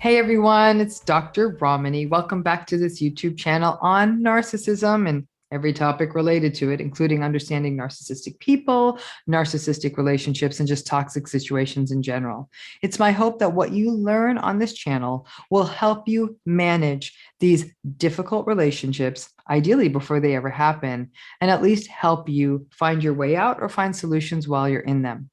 Hey everyone, it's Dr. Ramani. Welcome back to this YouTube channel on narcissism and every topic related to it, including understanding narcissistic people, narcissistic relationships, and just toxic situations in general. It's my hope that what you learn on this channel will help you manage these difficult relationships, ideally before they ever happen, and at least help you find your way out or find solutions while you're in them.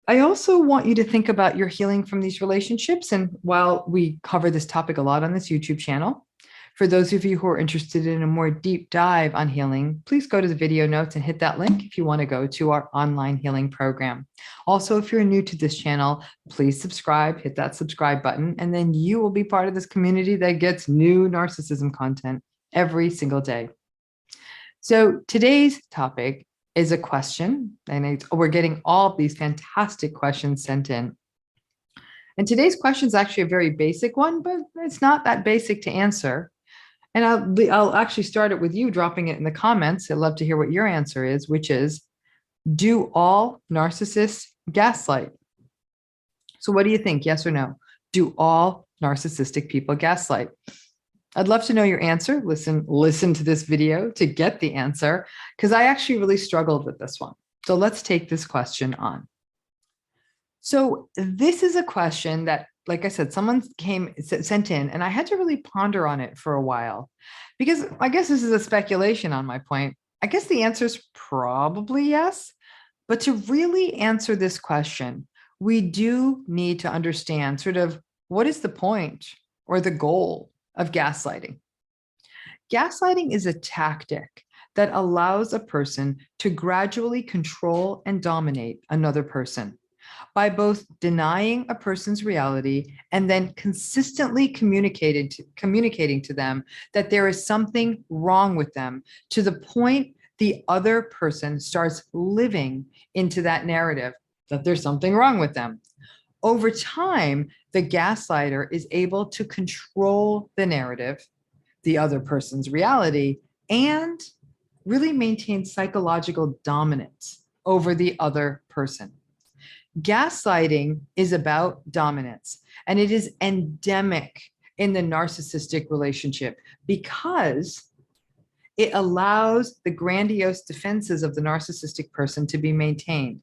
I also want you to think about your healing from these relationships. And while we cover this topic a lot on this YouTube channel, for those of you who are interested in a more deep dive on healing, please go to the video notes and hit that link if you want to go to our online healing program. Also, if you're new to this channel, please subscribe, hit that subscribe button, and then you will be part of this community that gets new narcissism content every single day. So today's topic is a question, and we're getting all of these fantastic questions sent in. And today's question is actually a very basic one, but it's not that basic to answer. And I'll actually start it with you dropping it in the comments. I'd love to hear what your answer is, which is, do all narcissists gaslight? So what do you think? Yes or no? Do all narcissistic people gaslight? I'd love to know your answer. Listen to this video to get the answer, because I actually really struggled with this one. So let's take this question on. So this is a question that, like I said, someone sent in, and I had to really ponder on it for a while, because I guess this is a speculation on my point. I guess the answer is probably yes, but to really answer this question, we do need to understand sort of what is the point or the goal of gaslighting. Gaslighting is a tactic that allows a person to gradually control and dominate another person by both denying a person's reality and then consistently communicating to them that there is something wrong with them, to the point the other person starts living into that narrative that there's something wrong with them. Over time, the gaslighter is able to control the narrative, the other person's reality, and really maintain psychological dominance over the other person. Gaslighting is about dominance, and it is endemic in the narcissistic relationship because it allows the grandiose defenses of the narcissistic person to be maintained.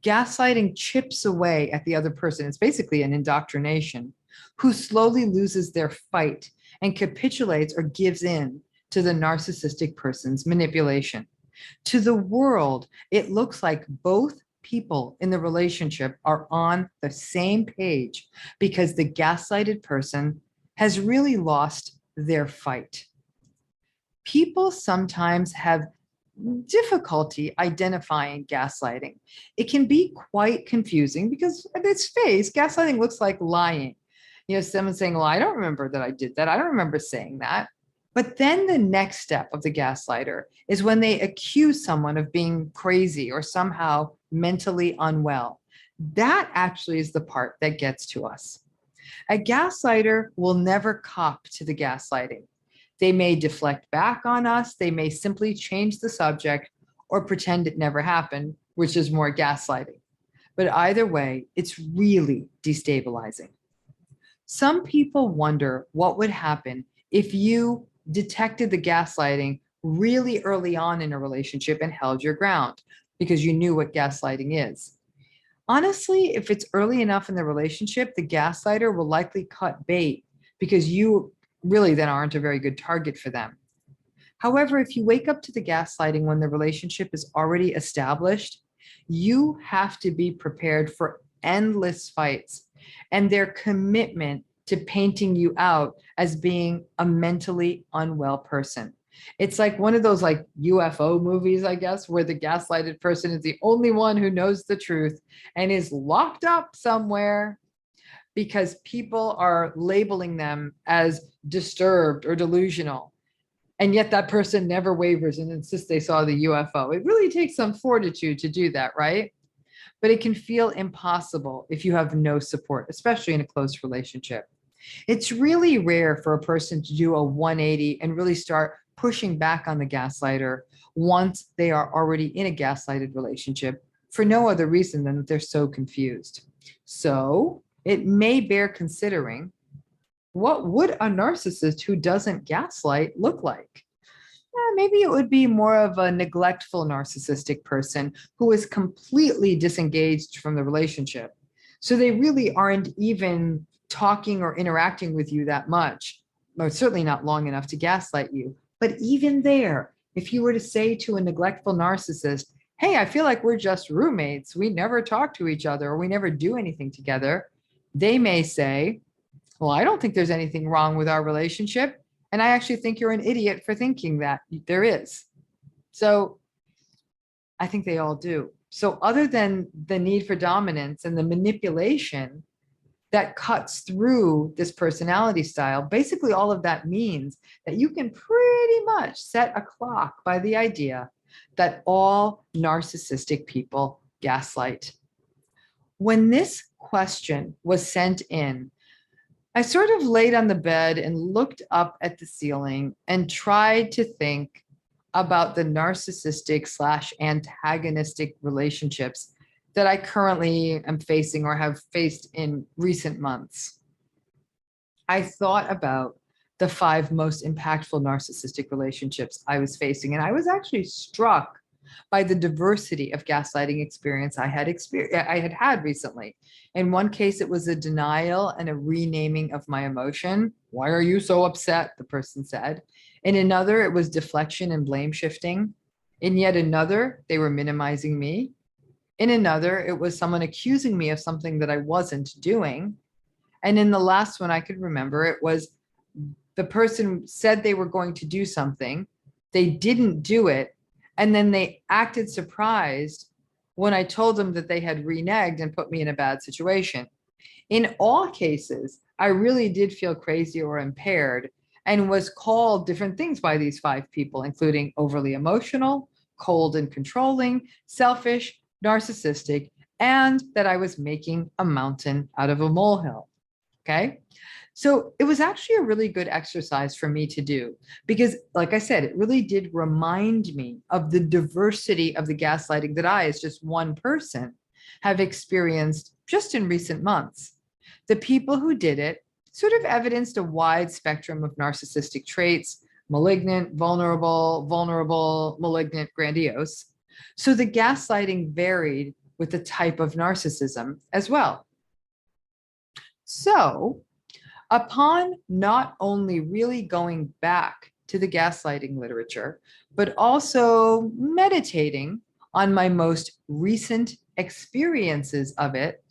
Gaslighting chips away at the other person. It's basically an indoctrination, who slowly loses their fight and capitulates or gives in to the narcissistic person's manipulation. To the world, it looks like both people in the relationship are on the same page because the gaslighted person has really lost their fight. People sometimes have difficulty identifying gaslighting. It can be quite confusing because at its face, gaslighting looks like lying. You know, someone saying, well, I don't remember that I did that. I don't remember saying that. But then the next step of the gaslighter is when they accuse someone of being crazy or somehow mentally unwell. That actually is the part that gets to us. A gaslighter will never cop to the gaslighting. They may deflect back on us. They may simply change the subject or pretend it never happened, which is more gaslighting. But either way, it's really destabilizing. Some people wonder what would happen if you detected the gaslighting really early on in a relationship and held your ground because you knew what gaslighting is. Honestly, if it's early enough in the relationship, the gaslighter will likely cut bait because you really then aren't a very good target for them. However, if you wake up to the gaslighting when the relationship is already established, you have to be prepared for endless fights and their commitment to painting you out as being a mentally unwell person. It's like one of those like UFO movies, I guess, where the gaslighted person is the only one who knows the truth and is locked up somewhere because people are labeling them as disturbed or delusional. And yet that person never wavers and insists they saw the UFO. It really takes some fortitude to do that, right? But it can feel impossible if you have no support, especially in a close relationship. It's really rare for a person to do a 180 and really start pushing back on the gaslighter once they are already in a gaslighted relationship for no other reason than that they're so confused. So it may bear considering, what would a narcissist who doesn't gaslight look like? Maybe it would be more of a neglectful narcissistic person who is completely disengaged from the relationship. So they really aren't even talking or interacting with you that much, or certainly not long enough to gaslight you. But even there, if you were to say to a neglectful narcissist, hey, I feel like we're just roommates, we never talk to each other, or we never do anything together, they may say, well, I don't think there's anything wrong with our relationship. And I actually think you're an idiot for thinking that there is. So I think they all do. So other than the need for dominance and the manipulation that cuts through this personality style, basically all of that means that you can pretty much set a clock by the idea that all narcissistic people gaslight. When this question was sent in, I sort of laid on the bed and looked up at the ceiling and tried to think about the narcissistic/antagonistic relationships that I currently am facing or have faced in recent months. I thought about the 5 most impactful narcissistic relationships I was facing, and I was actually struck by the diversity of gaslighting experience I had had recently. In one case, it was a denial and a renaming of my emotion. Why are you so upset? The person said. In another, it was deflection and blame shifting. In yet another, they were minimizing me. In another, it was someone accusing me of something that I wasn't doing. And in the last one I could remember, it was the person said they were going to do something. They didn't do it. And then they acted surprised when I told them that they had reneged and put me in a bad situation. In all cases, I really did feel crazy or impaired and was called different things by these 5 people, including overly emotional, cold and controlling, selfish, narcissistic, and that I was making a mountain out of a molehill. Okay. So it was actually a really good exercise for me to do because, like I said, it really did remind me of the diversity of the gaslighting that I, as just one person, have experienced just in recent months. The people who did it sort of evidenced a wide spectrum of narcissistic traits: malignant, vulnerable, malignant, grandiose. So the gaslighting varied with the type of narcissism as well. So upon not only really going back to the gaslighting literature, but also meditating on my most recent experiences of it,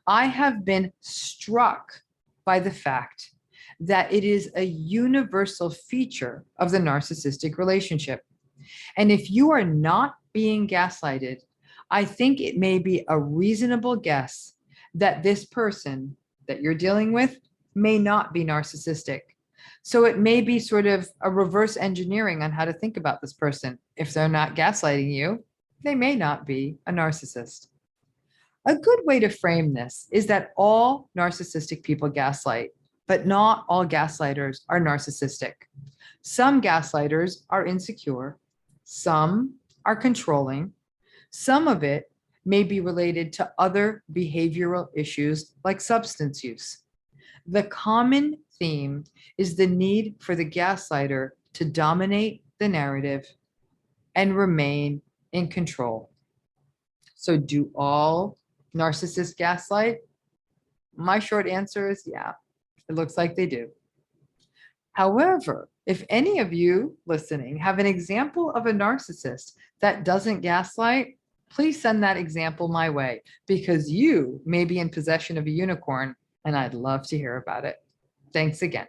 I have been struck by the fact that it is a universal feature of the narcissistic relationship. And if you are not being gaslighted, I think it may be a reasonable guess that this person that you're dealing with may not be narcissistic. So it may be sort of a reverse engineering on how to think about this person. If they're not gaslighting you, they may not be a narcissist. A good way to frame this is that all narcissistic people gaslight, but not all gaslighters are narcissistic. Some gaslighters are insecure, some are controlling, some of it may be related to other behavioral issues like substance use. The common theme is the need for the gaslighter to dominate the narrative and remain in control. So do all narcissists gaslight? My short answer is yeah, it looks like they do. However, if any of you listening have an example of a narcissist that doesn't gaslight, please send that example my way because you may be in possession of a unicorn and I'd love to hear about it. Thanks again.